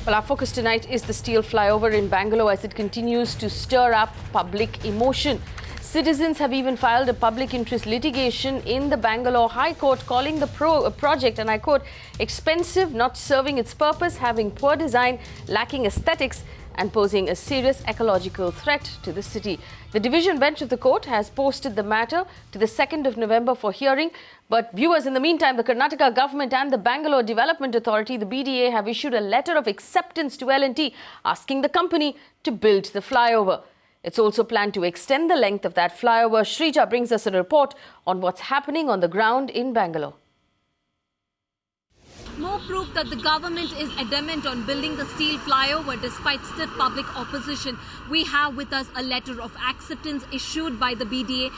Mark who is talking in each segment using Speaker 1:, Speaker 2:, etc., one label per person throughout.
Speaker 1: Well, our focus tonight is the steel flyover in Bengaluru as it continues to stir up public emotion. Citizens have even filed a public interest litigation in the Bengaluru High Court calling the project, and I quote, expensive, not serving its purpose, having poor design, lacking aesthetics and posing a serious ecological threat to the city. The division bench of the court has posted the matter to the 2nd of November for hearing. But viewers, in the meantime, the Karnataka government and the Bengaluru Development Authority, the BDA, have issued a letter of acceptance to L&T asking the company to build the flyover. It's also planned to extend the length of that flyover. Shrija brings us a report on what's happening on the ground in Bengaluru.
Speaker 2: More proof that the government is adamant on building the steel flyover despite stiff public opposition. We have with us a letter of acceptance issued by the BDA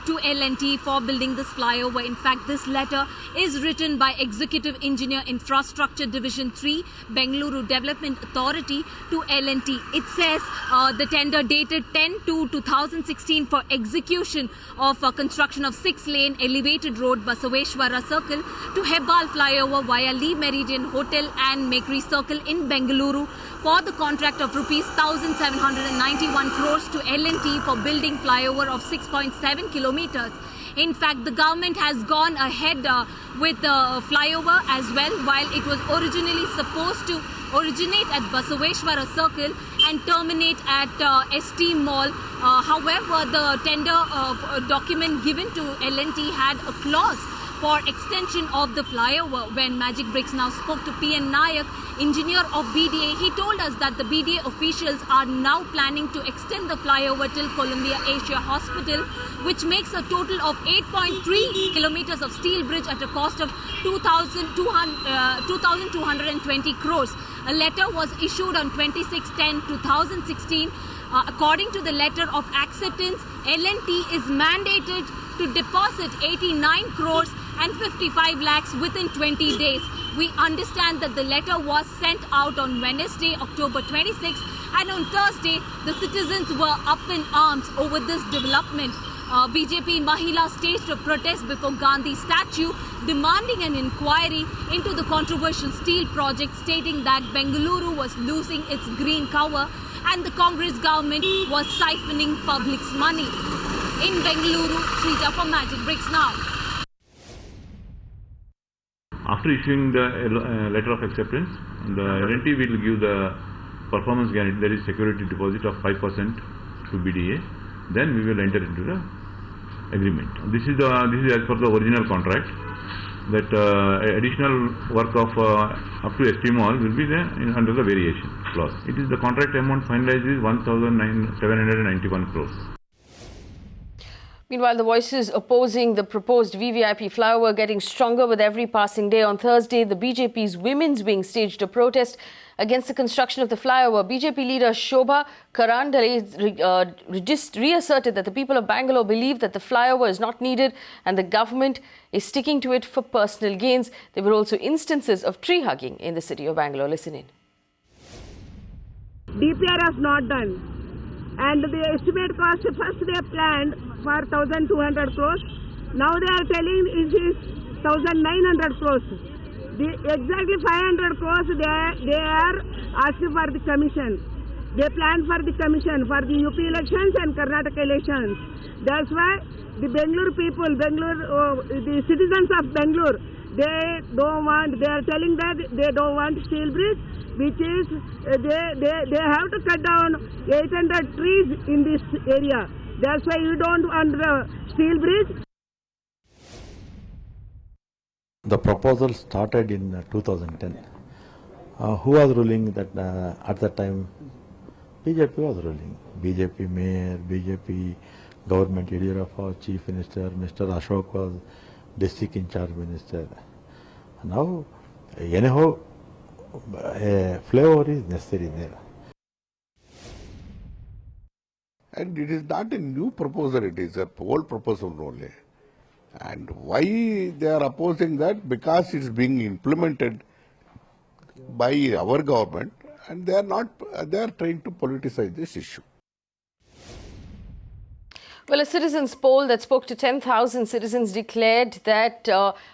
Speaker 2: to L&T for building this flyover. In fact, this letter is written by Executive Engineer Infrastructure Division 3, Bengaluru Development Authority to L&T. It says the tender dated 10/2/2016 for execution of construction of 6-lane elevated road Basaveshwara Circle to Hebbal flyover via Lee Meridian Hotel and Makery Circle in Bengaluru for the contract of rupees 1,791 crores to L&T for building flyover of 6.7 kilometers. In fact, the government has gone ahead with the flyover as well, while it was originally supposed to originate at Basaveshwara Circle and terminate at ST Mall. However, the tender document given to L&T had a clause for extension of the flyover. When Magicbricks Now spoke to P.N. Nayak, engineer of BDA, he told us that the BDA officials are now planning to extend the flyover till Columbia Asia Hospital, which makes a total of 8.3 kilometers of steel bridge at a cost of 2,220 crores. A letter was issued on 26/10/2016. According to the letter of acceptance, L&T is mandated to deposit 89 crores and 55 lakhs within 20 days. We understand that the letter was sent out on Wednesday, October 26th, and on Thursday, the citizens were up in arms over this development. BJP Mahila staged a protest before Gandhi statue demanding an inquiry into the controversial steel project, stating that Bengaluru was losing its green cover and the Congress government was siphoning public's money. In Bengaluru, Shrija for Magicbricks Now.
Speaker 3: After issuing the letter of acceptance, the L&T will give the performance guarantee, that is security deposit of 5% to BDA. Then we will enter into the agreement. This is as per the original contract. That additional work of up to ST Mall will be there under the variation clause. It is the contract amount finalized is 1,791 crores.
Speaker 1: Meanwhile, the voices opposing the proposed VVIP flyover getting stronger with every passing day. On Thursday, the BJP's women's wing staged a protest against the construction of the flyover. BJP leader Shobha Karandale reasserted that the people of Bengaluru believe that the flyover is not needed and the government is sticking to it for personal gains. There were also instances of tree hugging in the city of Bengaluru. Listen in.
Speaker 4: DPR has not done. And the estimate cost, first they planned for 1,200 crores. Now they are telling it is 1,900 crores. Exactly 500 crores they are asking for the commission. They planned for the commission for the UP elections and Karnataka elections. That's why the Bengaluru people, the citizens of Bengaluru, they are telling that they don't want steel bridge, which is they have to cut down 800 trees in this area. That's why you don't want the steel bridge.
Speaker 5: The proposal started in 2010. Who was ruling that at that time? BJP was ruling. BJP mayor, BJP government Yediyurappa, chief minister, Mr. Ashok was district in charge minister. Now, anyhow, a flyover is necessary there.
Speaker 6: And it is not a new proposal, it is a old proposal only. And why they are opposing that? Because it's being implemented by our government and they are trying to politicize this issue.
Speaker 1: Well, a citizens' poll that spoke to 10,000 citizens declared that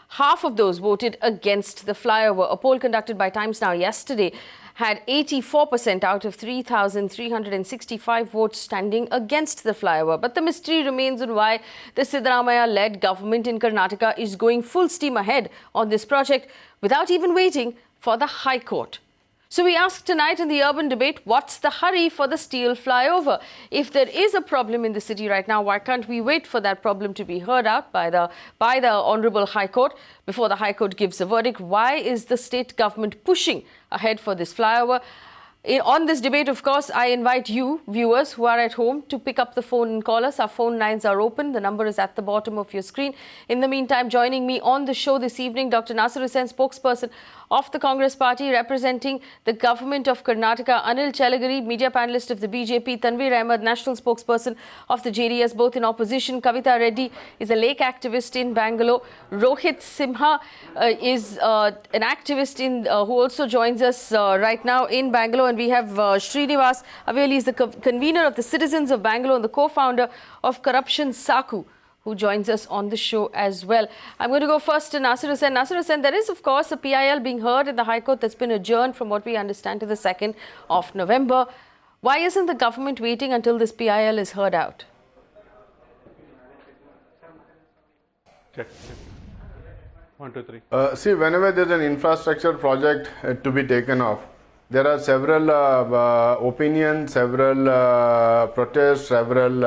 Speaker 1: half of those voted against the flyover. A poll conducted by Times Now yesterday had 84% out of 3,365 votes standing against the flyover. But the mystery remains on why the Siddaramaiah-led government in Karnataka is going full steam ahead on this project without even waiting for the High Court. So we ask tonight in the urban debate, what's the hurry for the steel flyover? If there is a problem in the city right now, why can't we wait for that problem to be heard out by the Honourable High Court before the High Court gives a verdict? Why is the state government pushing ahead for this flyover? On this debate, of course, I invite you, viewers who are at home, to pick up the phone and call us. Our phone lines are open. The number is at the bottom of your screen. In the meantime, joining me on the show this evening, Dr. Naseer Hussain, spokesperson of the Congress Party, representing the government of Karnataka; Anil Chalageri, media panelist of the BJP; Tanveer Ahmed, national spokesperson of the JDS, both in opposition; Kavitha Reddy is a lake activist in Bengaluru; Rohith Simha is an activist who also joins us right now in Bengaluru; and we have Srinivas is the convener of the citizens of Bengaluru and the co-founder of Corruption Saaku, who joins us on the show as well. I'm going to go first to Naseer Hussain. Naseer Hussain, there is, of course, a PIL being heard in the High Court that's been adjourned, from what we understand, to the 2nd of November. Why isn't the government waiting until this PIL is heard out?
Speaker 7: Check. 1, 2, 3.
Speaker 8: See, whenever there's an infrastructure project to be taken off, there are several opinions, several protests, several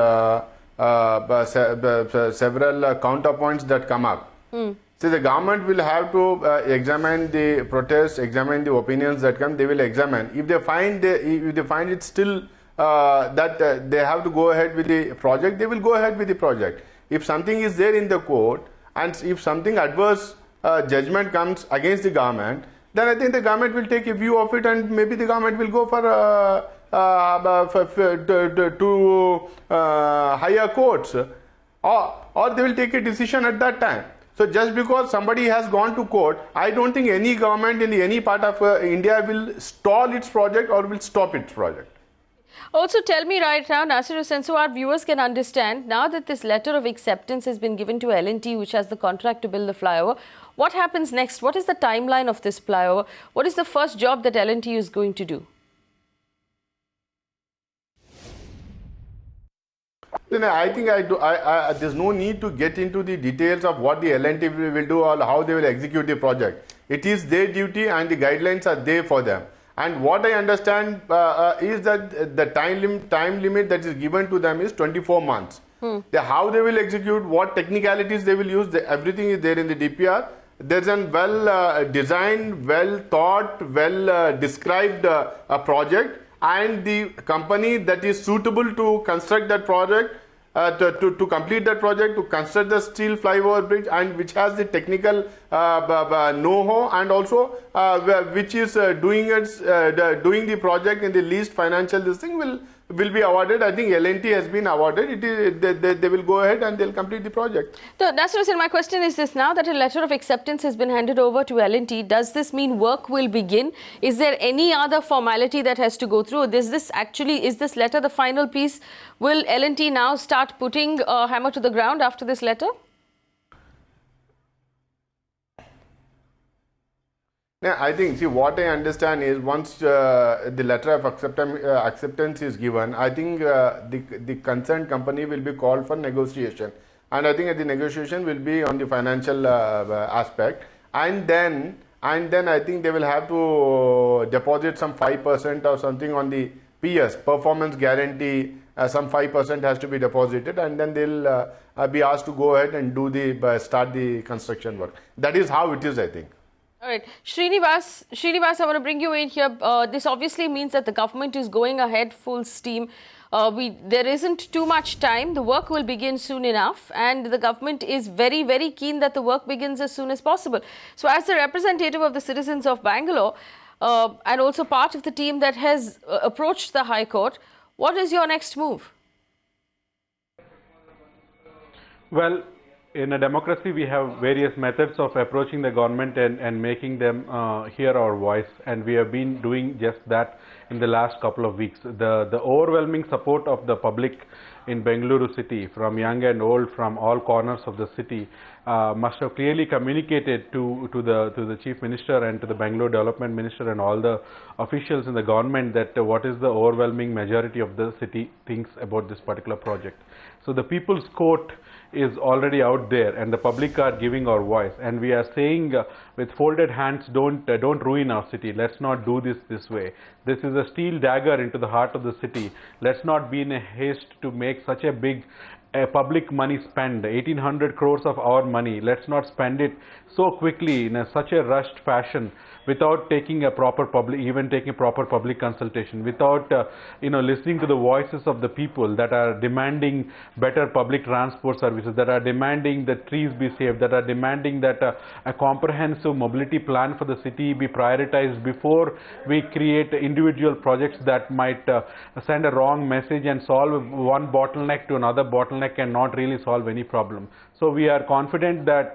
Speaker 8: counterpoints that come up. See, the government will have to examine the protests, examine the opinions that come. They will examine. If they find it still that they have to go ahead with the project, they will go ahead with the project. If something is there in the court, and if something adverse judgment comes against the government, then I think the government will take a view of it, and maybe the government will go for higher courts, or they will take a decision at that time. So just because somebody has gone to court, I don't think any government in any part of India will stall its project or will stop its project.
Speaker 1: Also, tell me right now, Naseer Hussain, so our viewers can understand, now that this letter of acceptance has been given to L&T, which has the contract to build the flyover, what happens next? What is the timeline of this flyover? What is the first job that L&T is going to do?
Speaker 8: Then I think there's no need to get into the details of what the L&T will do or how they will execute the project. It is their duty, and the guidelines are there for them. And what I understand is that the time limit that is given to them is 24 months. How they will execute, what technicalities they will use, everything is there in the DPR. There's a well-designed, well-thought, well-described project, and the company that is suitable to construct that project, to complete that project, to construct the steel flyover bridge, and which has the technical know-how, and also which is doing the project in the least financial, this thing will be awarded. I think L&T has been awarded. They will go ahead and they'll complete the project.
Speaker 1: So, Naseer Hussain, my question is this: now that a letter of acceptance has been handed over to L&T, does this mean work will begin? Is there any other formality that has to go through? Is this letter the final piece? Will L&T now start putting a hammer to the ground after this letter?
Speaker 8: Yeah, I think, see, what I understand is once the letter of acceptance is given, I think the concerned company will be called for negotiation. And I think the negotiation will be on the financial aspect. And then I think they will have to deposit some 5% or something on the PS, performance guarantee. Some 5% has to be deposited, and then they'll be asked to go ahead and start the construction work. That is how it is, I think.
Speaker 1: All right. Srinivas, I want to bring you in here. This obviously means that the government is going ahead full steam. There isn't too much time. The work will begin soon enough, and the government is very, very keen that the work begins as soon as possible. So as the representative of the citizens of Bengaluru, and also part of the team that has approached the High Court, what is your next move?
Speaker 7: Well, in a democracy, we have various methods of approaching the government and making them hear our voice, and we have been doing just that in the last couple of weeks. The overwhelming support of the public in Bengaluru city, from young and old, from all corners of the city, must have clearly communicated to the Chief Minister and to the Bangalore Development Minister and all the officials in the government that what is the overwhelming majority of the city thinks about this particular project. So the People's Court is already out there, and the public are giving our voice, and we are saying with folded hands, don't ruin our city. Let's not do this way. This is a steel dagger into the heart of the city. Let's not be in a haste to make such a big public money spend, 1800 crores of our money. Let's not spend it so quickly in such a rushed fashion without taking a proper public consultation, without listening to the voices of the people that are demanding better public transport services, that are demanding that trees be saved, that are demanding that a comprehensive mobility plan for the city be prioritized before we create individual projects that might send a wrong message and solve one bottleneck to another bottleneck and not really solve any problem. So we are confident that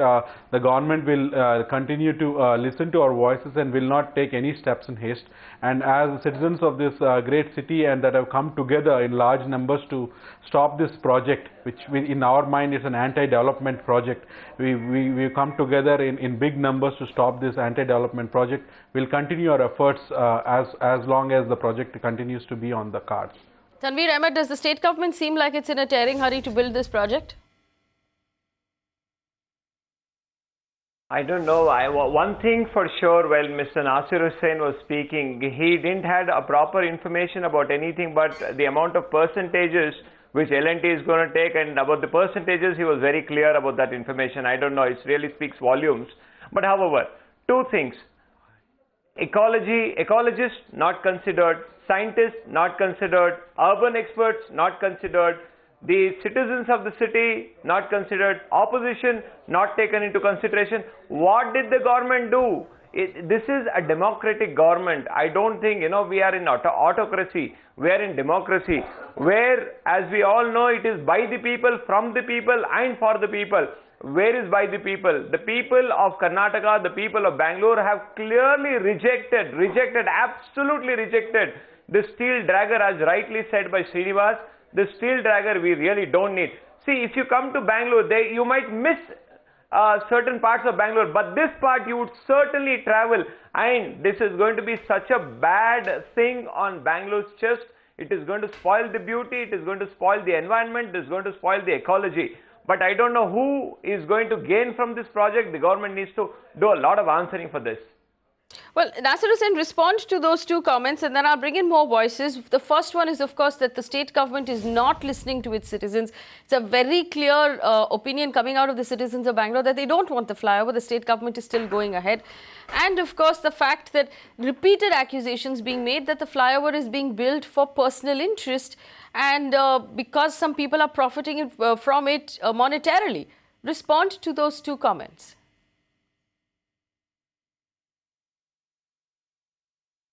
Speaker 7: the government will continue to listen to our voices and will not take any steps in haste. And as citizens of this great city and that have come together in large numbers to stop this project, which in our mind is an anti-development project, we come together in big numbers to stop this anti-development project. We'll continue our efforts as long as the project continues to be on the cards.
Speaker 1: Tanveer Ahmed, does the state government seem like it's in a tearing hurry to build this project?
Speaker 9: I don't know. One thing for sure, while Mr. Naseer Hussain was speaking, he didn't have a proper information about anything but the amount of percentages which L&T is going to take, and about the percentages he was very clear about that information. I don't know. It really speaks volumes. But however, two things. Ecologists not considered, scientists not considered, urban experts not considered, the citizens of the city not considered, opposition not taken into consideration. What did the government do? This is a democratic government. I don't think, we are in autocracy. We are in democracy, where, as we all know, it is by the people, from the people and for the people. Where is by the people? The people of Karnataka, the people of Bangalore have clearly rejected, absolutely rejected the steel dragger, as rightly said by Srinivas. The steel dragger we really don't need. See, if you come to Bangalore, you might miss certain parts of Bangalore, but this part you would certainly travel, and this is going to be such a bad thing on Bangalore's chest. It is going to spoil the beauty, it is going to spoil the environment, it is going to spoil the ecology. But I don't know who is going to gain from this project. The government needs to do a lot of answering for this.
Speaker 1: Well, Naseer Hussain, respond to those two comments and then I'll bring in more voices. The first one is, of course, that the state government is not listening to its citizens. It's a very clear opinion coming out of the citizens of Bangalore that they don't want the flyover. The state government is still going ahead. And, of course, the fact that repeated accusations being made that the flyover is being built for personal interest and because some people are profiting from it monetarily. Respond to those two comments.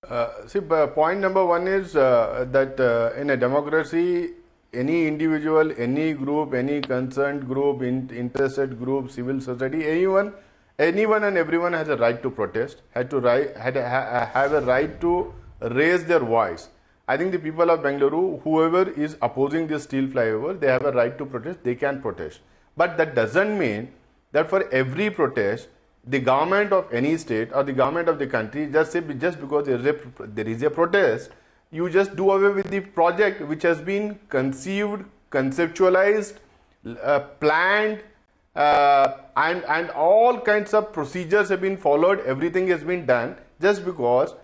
Speaker 8: Point number one is that in a democracy, any individual, any group, any concerned group, interested group, civil society, anyone and everyone has a right to protest, have a right to raise their voice. I think the people of Bengaluru, whoever is opposing this steel flyover, they have a right to protest, they can protest. But that doesn't mean that for every protest, the government of any state or the government of the country just because there is a protest, you just do away with the project which has been conceived, conceptualized, planned, and all kinds of procedures have been followed. Everything has been done just because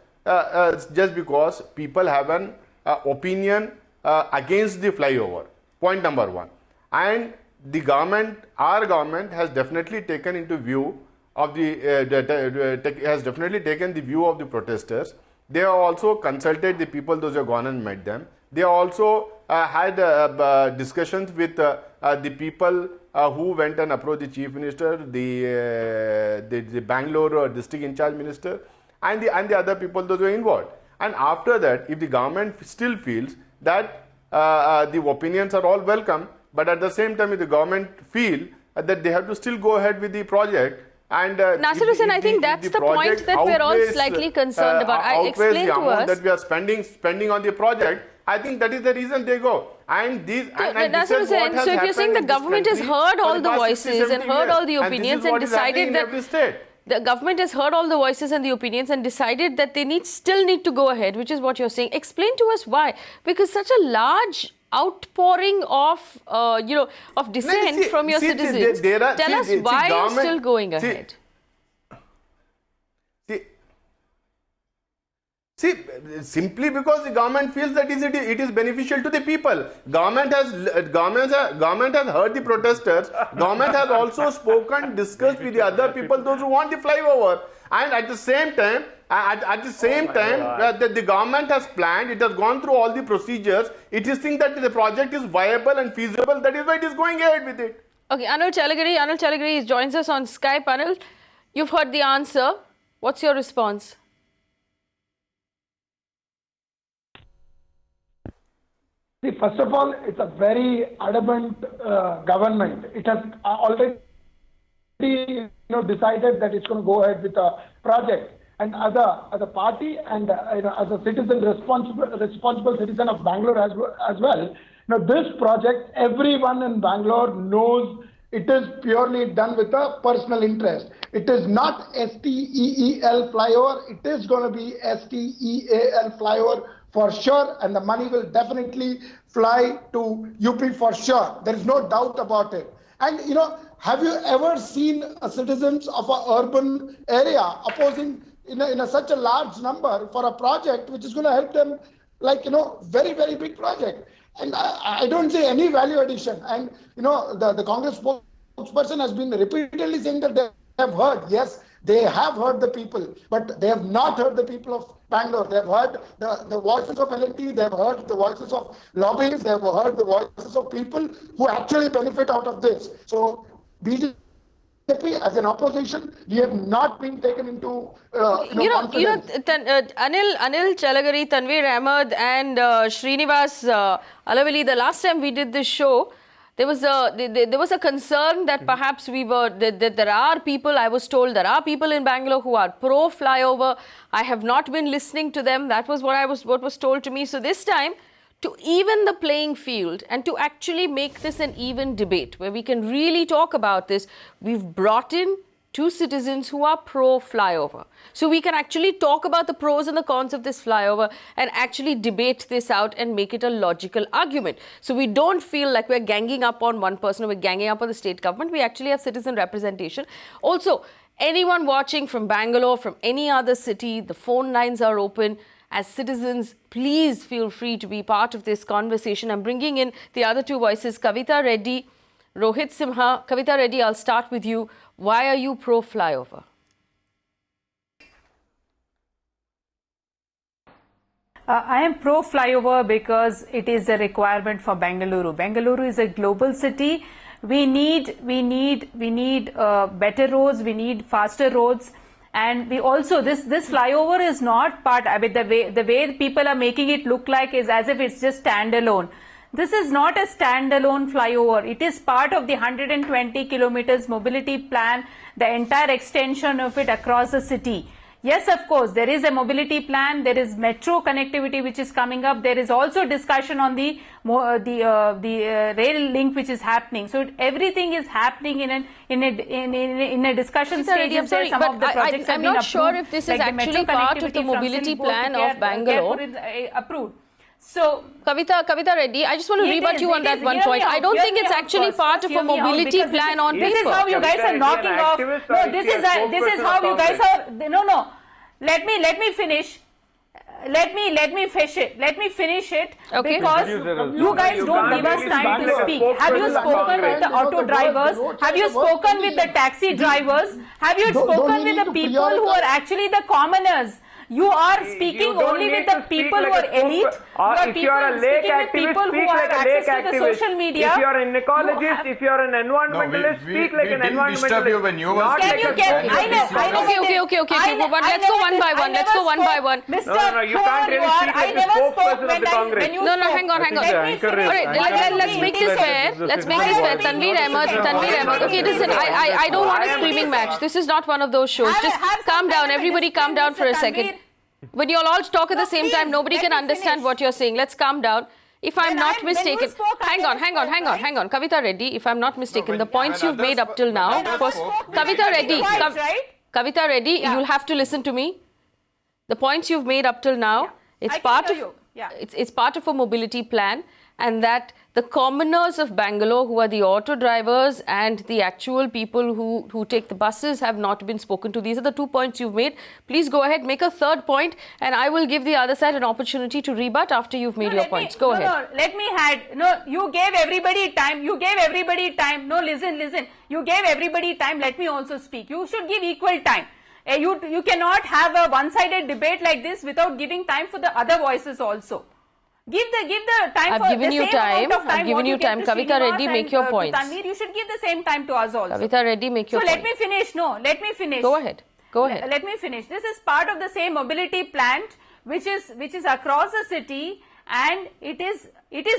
Speaker 8: people have an opinion against the flyover. Point number one. And the government, our government, has definitely taken into view of has definitely taken the view of the protesters. They have also consulted the people, those who have gone and met them. They also had discussions with the people who went and approached the Chief Minister, the Bangalore district in charge minister, and the other people, those who are involved. And after that, if the government still feels that the opinions are all welcome, but at the same time, if the government feel that they have to still go ahead with the project, And
Speaker 1: Naseer Hussain, I think that's the point that we're all slightly concerned about. Explain to us
Speaker 8: that we are spending on the project. I think that is the reason they go. And these.
Speaker 1: Naseer Hussain, so if you're saying the government has heard all the voices and heard all the opinions and decided that the government has heard all the voices and the opinions and decided that they still need to go ahead, which is what you're saying. Explain to us why. Because such a large outpouring of of dissent from your citizens. Tell us why you're still going ahead.
Speaker 8: See, simply because the government feels that it is beneficial to the people. Government has heard the protesters. Government has also discussed with the other people, those who want the flyover. And at the same time, that the government has planned, it has gone through all the procedures. It is think that the project is viable and feasible. That is why it is going ahead with it.
Speaker 1: Okay, Anil Chalageri joins us on Skype. Anil, you've heard the answer. What's your response?
Speaker 10: See, first of all, it's a very adamant government. It has already decided that it's going to go ahead with a project. And as a party and as a citizen, responsible citizen of Bangalore as well, this project, everyone in Bangalore knows it is purely done with a personal interest. It is not STEEL flyover. It is going to be STEAL flyover for sure, and the money will definitely fly to UP for sure. There is no doubt about it. And have you ever seen citizens of an urban area opposing in such a large number for a project which is going to help them, very, very big project? And I don't see any value addition. And the Congress spokesperson has been repeatedly saying that they have heard. Yes, they have heard the people, but they have not heard the people of Bangalore. They have heard the voices of L&T, they have heard the voices of lobbyists, they have heard the voices of people who actually benefit out of this. So BJP as an opposition, we have not been taken into confidence.
Speaker 1: Anil Chalageri, Tanveer Ahmed and Srinivas Alavilli, the last time we did this show, there was a concern that perhaps that there are people, I was told there are people in Bangalore who are pro flyover. I have not been listening to them. That was what was told to me. So this time, to even the playing field and to actually make this an even debate where we can really talk about this, we've brought in two citizens who are pro flyover. So we can actually talk about the pros and the cons of this flyover and actually debate this out and make it a logical argument. So we don't feel like we're ganging up on one person or we're ganging up on the state government. We actually have citizen representation. Also, anyone watching from Bangalore, from any other city, the phone lines are open. As citizens, please feel free to be part of this conversation. I'm bringing in the other two voices, Kavitha Reddy, Rohith Simha. Kavitha Reddy, I'll start with you. Why are you pro flyover?
Speaker 11: I am pro flyover because it is a requirement for Bengaluru. Bengaluru is a global city. We need better roads. We need faster roads. And we also, this flyover is not part, the way people are making it look like is as if it's just standalone. This is not a standalone flyover. It is part of the 120 kilometers mobility plan, the entire extension of it across the city. Yes, of course, there is a mobility plan. There is metro connectivity which is coming up. There is also discussion on the rail link which is happening. So everything is happening in a discussion stage.
Speaker 1: I'm sorry,
Speaker 11: some of the projects
Speaker 1: I'm not sure if this is actually part of the mobility plan of Bangalore.
Speaker 11: Approved. So,
Speaker 1: Kavitha Reddy, I just want to rebut you on that one point. I don't think it's actually part of a mobility plan on paper.
Speaker 11: This is how you guys are knocking off. No, this is how you guys are. No. Let me finish. Let me finish it.
Speaker 1: Okay.
Speaker 11: Because you guys don't give us time to speak. Have you spoken with the auto drivers? Have you spoken with the taxi drivers? Have you spoken with the people who are actually the commoners? You are speaking only with the people who are elite.
Speaker 9: If you are a lake activist, speak like a lake activist.
Speaker 11: Social media.
Speaker 9: If you are an ecologist, if you are an environmentalist, speak like an environmentalist.
Speaker 11: Can you get?
Speaker 1: Okay. Let's go one by one.
Speaker 11: Mr.
Speaker 9: No, you can't really speak like the spokesperson of the Congress.
Speaker 1: No, hang on. Alright, let's make this fair. Tanveer Ahmed. Okay, listen, I don't want a screaming match. This is not one of those shows. Just calm down. Everybody calm down for a second. When you all talk at the same time, nobody can understand what you're saying. Let's calm down. If I'm not mistaken, hang on. Kavitha Reddy, if I'm not mistaken, the points you've made up till now, first, Kavitha Reddy, you'll have to listen to me. The points you've made up till now, it's part of a mobility plan, and that the commoners of Bangalore, who are the auto drivers and the actual people who take the buses, have not been spoken to. These are the 2 points you've made. Please go ahead, make a third point, and I will give the other side an opportunity to rebut after you've made your points. Go ahead.
Speaker 11: Let me add. No, you gave everybody time. No, listen. You gave everybody time. Let me also speak. You should give equal time. You cannot have a one-sided debate like this without giving time for the other voices also. Give the time.
Speaker 1: I've given you time. Kavitha Reddy, make your points.
Speaker 11: Tanveer, you should give the same time to us also.
Speaker 1: Kavitha Reddy, make your points.
Speaker 11: Let me finish.
Speaker 1: Go ahead.
Speaker 11: Let me finish. This is part of the same mobility plan which is across the city, and it is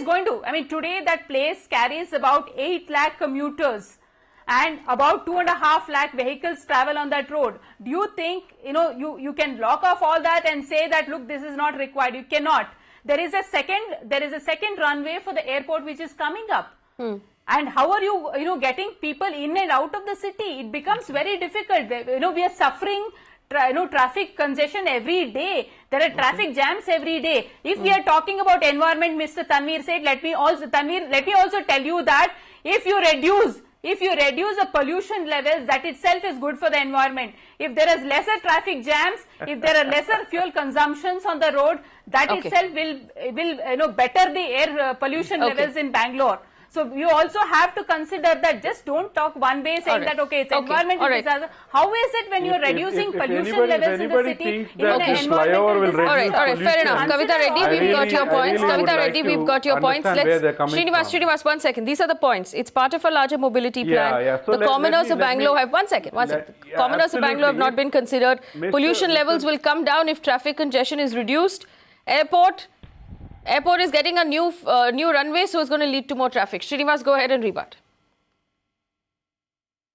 Speaker 11: going to. I mean, today that place carries about 8 lakh commuters, and about 2.5 lakh vehicles travel on that road. Do you think you can block off all that and say that, look, this is not required? You cannot. There is a second runway for the airport which is coming up. And how are you getting people in and out of the city? It becomes very difficult. We are suffering traffic congestion every day. There are traffic jams every day. If we are talking about environment, Mr. Tanveer said, let me also tell you that if you reduce the pollution levels, that itself is good for the environment. If there is lesser traffic jams, if there are lesser fuel consumptions on the road, that itself will better the air pollution levels in Bangalore. So you also have to consider that. Just don't talk one way saying that it's environment disaster. How is it when you are reducing pollution levels in the city?
Speaker 1: Alright, fair enough. Kavitha Reddy, we've got your points. Srinivas, 1 second. These are the points. It's part of a larger mobility plan. So the commoners of Bangalore have commoners of Bangalore have not been considered. Pollution levels will come down if traffic congestion is reduced. Airport is getting a new runway, so it's going to lead to more traffic. Srinivas, go ahead and rebut.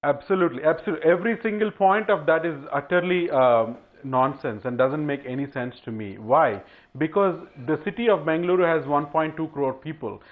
Speaker 7: Absolutely. Every single point of that is utterly nonsense and doesn't make any sense to me. Why? Because the city of Bengaluru has 1.2 crore people.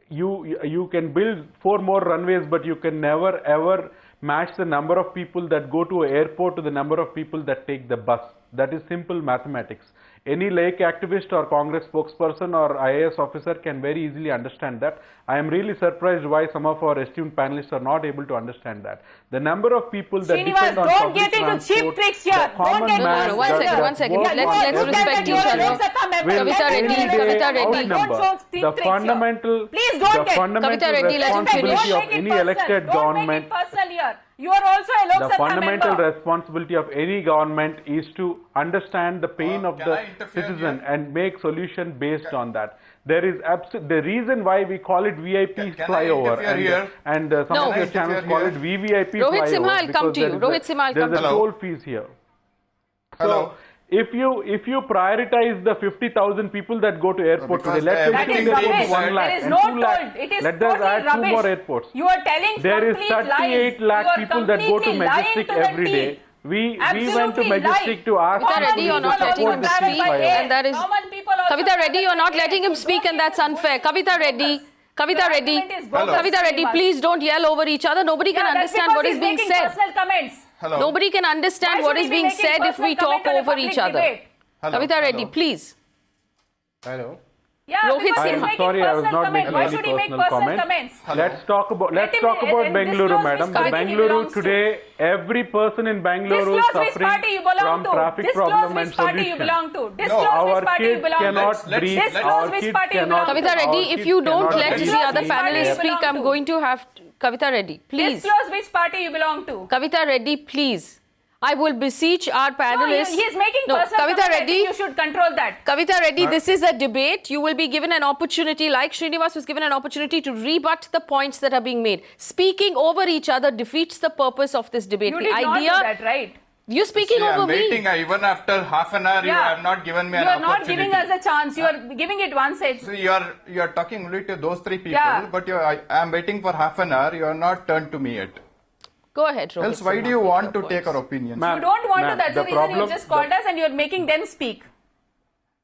Speaker 7: You can build 4 more runways, but you can never ever match the number of people that go to an airport to the number of people that take the bus. That is simple mathematics. Any lake activist or Congress spokesperson or IAS officer can very easily understand that. I am really surprised why some of our esteemed panelists are not able to understand that. The number of people that depend on
Speaker 11: don't get into cheap tricks here. Don't get into
Speaker 1: one second. Let's respect each other. Kavitha Reddy.
Speaker 7: The fundamental responsibility of any elected government.
Speaker 11: You are also a Lok Sabha
Speaker 7: The fundamental responsibility of any government is to understand the pain of the citizen and make solution based on that. There is the reason why we call it VIP flyover and some of your channels call it VVIP flyover.
Speaker 1: Rohith Simha, I'll come to you.
Speaker 7: There's a toll fees here. So if you prioritize the 50,000 people that go to airport today, let's say they go to 1 lakh and 2 lakh, let us add 2 more airports.
Speaker 11: You are telling
Speaker 7: there is 38 lakh people that go to Majestic every day. We went to Majestic to ask
Speaker 1: Kavitha Reddy, you're not letting him speak, and that is Kavitha Reddy, you're not letting him speak, and that's unfair. Kavitha Reddy, please don't yell over each other. Nobody can understand what is being said. Nobody can understand what is being said if we talk over each other. Kavitha Reddy, please.
Speaker 7: Hello.
Speaker 11: Yeah,
Speaker 1: Rohith
Speaker 7: Simha. I'm sorry, I was not making any personal comments. Let's talk about Bengaluru, madam. Bengaluru today, every person in Bengaluru is suffering from traffic problem and pollution. Our kids cannot breathe. Our kids cannot.
Speaker 1: Kavitha Reddy, if you don't let the other panelists speak, I'm going to have Kavitha Reddy, please.
Speaker 11: Disclose which party you belong to.
Speaker 1: Kavitha Reddy, please. I will beseech our panelists.
Speaker 11: No, he is making personal
Speaker 1: Kavitha
Speaker 11: comment.
Speaker 1: Reddy,
Speaker 11: I think you should control that.
Speaker 1: Kavitha Reddy, this is a debate. You will be given an opportunity, like Srinivas was given an opportunity to rebut the points that are being made. Speaking over each other defeats the purpose of this debate.
Speaker 11: You did not do that, right?
Speaker 1: You're speaking over
Speaker 12: I'm
Speaker 1: me.
Speaker 12: waiting. Even after half an hour, you have not given me an opportunity.
Speaker 11: You are not giving us a chance. You are giving it one side.
Speaker 12: So you are talking only to those three people, but I am waiting for half an hour. You are not turned to me yet.
Speaker 1: Go ahead, Rohith.
Speaker 12: Else, why do you want to take our opinions?
Speaker 11: You don't want to. That's the reason you just called us and you are making them speak.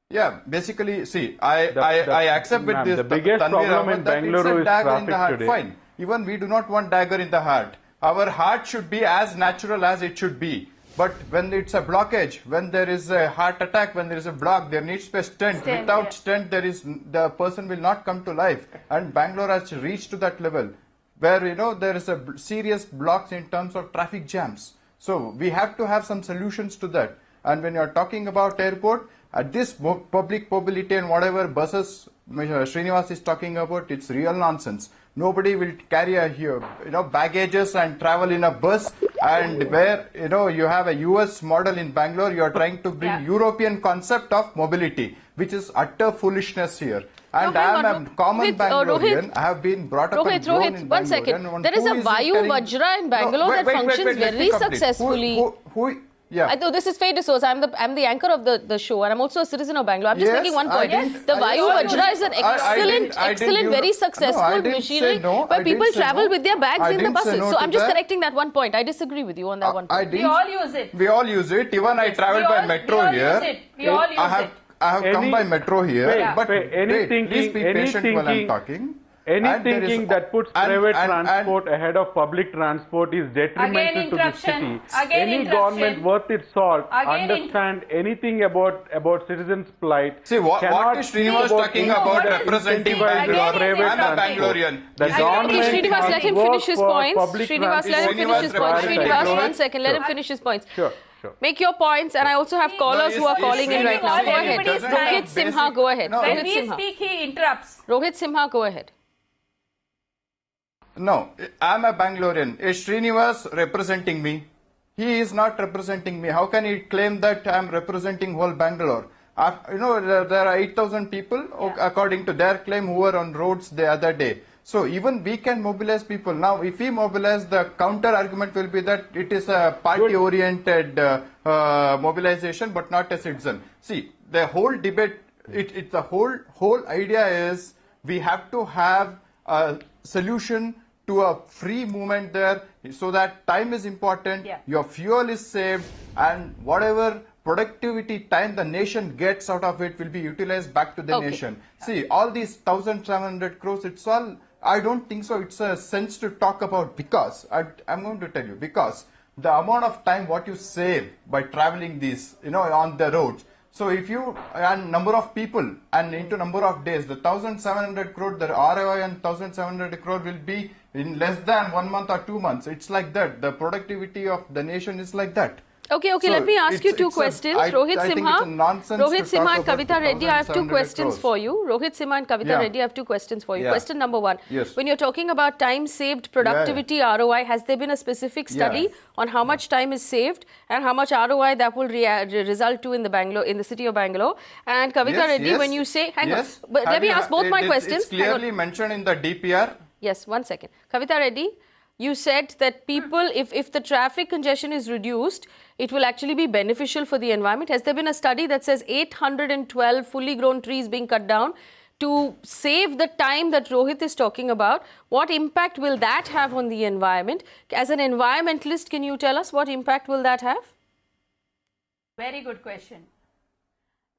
Speaker 12: Yeah, basically, see, I accept with this.
Speaker 7: The biggest problem in Bengaluru is traffic today.
Speaker 12: Fine. Even we do not want dagger in the heart. Our heart should be as natural as it should be. But when it's a blockage, when there is a heart attack, when there is a block, there needs to be a stent. Without stent, the person will not come to life. And Bangalore has reached to that level where, there is a serious blocks in terms of traffic jams. So we have to have some solutions to that. And when you're talking about airport, at this public mobility and whatever buses Srinivas is talking about, it's real nonsense. Nobody will carry baggages and travel in a bus, and where you have a US model in Bangalore, you are trying to bring European concept of mobility, which is utter foolishness here. And I am a common Bangalorean. I have been brought up and grown in Bangalore.
Speaker 1: One second. There is a Vayu Vajra in Bangalore that functions very successfully.
Speaker 12: Yeah.
Speaker 1: I thought this is fair to source. I'm the anchor of the show, and I'm also a citizen of Bangalore. I'm just making one point. The Vayu Vajra is an excellent, very successful machinery where people travel with their bags in the buses. So I'm just correcting that one point. I disagree with you on that one point.
Speaker 11: We all use it.
Speaker 12: We all use it. Even I travel by metro here.
Speaker 11: We all use it.
Speaker 12: I have come by metro here. But please be patient while I'm talking.
Speaker 7: Any thinking that puts private transport ahead of public transport is detrimental to the city. Any government worth its salt understand anything about citizens' plight.
Speaker 12: See, what is Srinivas talking about representing Bangalore? I'm a Bangalorean.
Speaker 1: Srinivas, let him finish his points. Srinivas, let him finish his points. Srinivas, 1 second, let him finish his points.
Speaker 7: Sure.
Speaker 1: Make your points, and I also have callers who are calling in right now. Go ahead. Rohith Simha, go ahead.
Speaker 11: When we speak, he interrupts.
Speaker 1: Rohith Simha, go ahead.
Speaker 12: No, I'm a Bangalorean. Is Srinivas representing me? He is not representing me. How can he claim that I'm representing whole Bangalore? There are 8,000 people, according to their claim, who were on roads the other day. So even we can mobilize people. Now, if we mobilize, the counter argument will be that it is a party-oriented mobilization, but not a citizen. See, the whole debate, the whole idea is we have to have a solution to a free movement there, so that time is important, your fuel is saved, and whatever productivity time the nation gets out of it will be utilized back to the nation. See, all these 1,700 crores, it's all, I don't think so it's a sense to talk about, because, I'm going to tell you, because the amount of time what you save by traveling these, on the roads. So if you and number of people and into number of days, the 1,700 crore, the ROI and 1,700 crore will be in less than 1 month or 2 months. It's like that. The productivity of the nation is like that.
Speaker 1: Okay, so let me ask you two questions. Rohith Simha and Kavitha Reddy, I have two questions for you. Rohith Simha and Kavitha Reddy, I have two questions for you. Question number one. When you're talking about time saved, productivity, ROI, has there been a specific study on how much time is saved and how much ROI that will result to in the city of Bangalore? And Kavitha Reddy, when you say, hang on, but let me ask both my questions.
Speaker 12: It's clearly mentioned in the DPR.
Speaker 1: Yes, 1 second. Kavitha Reddy, you said that people, if the traffic congestion is reduced, it will actually be beneficial for the environment. Has there been a study that says 812 fully grown trees being cut down to save the time that Rohith is talking about? What impact will that have on the environment? As an environmentalist, can you tell us what impact will that have?
Speaker 11: Very good question.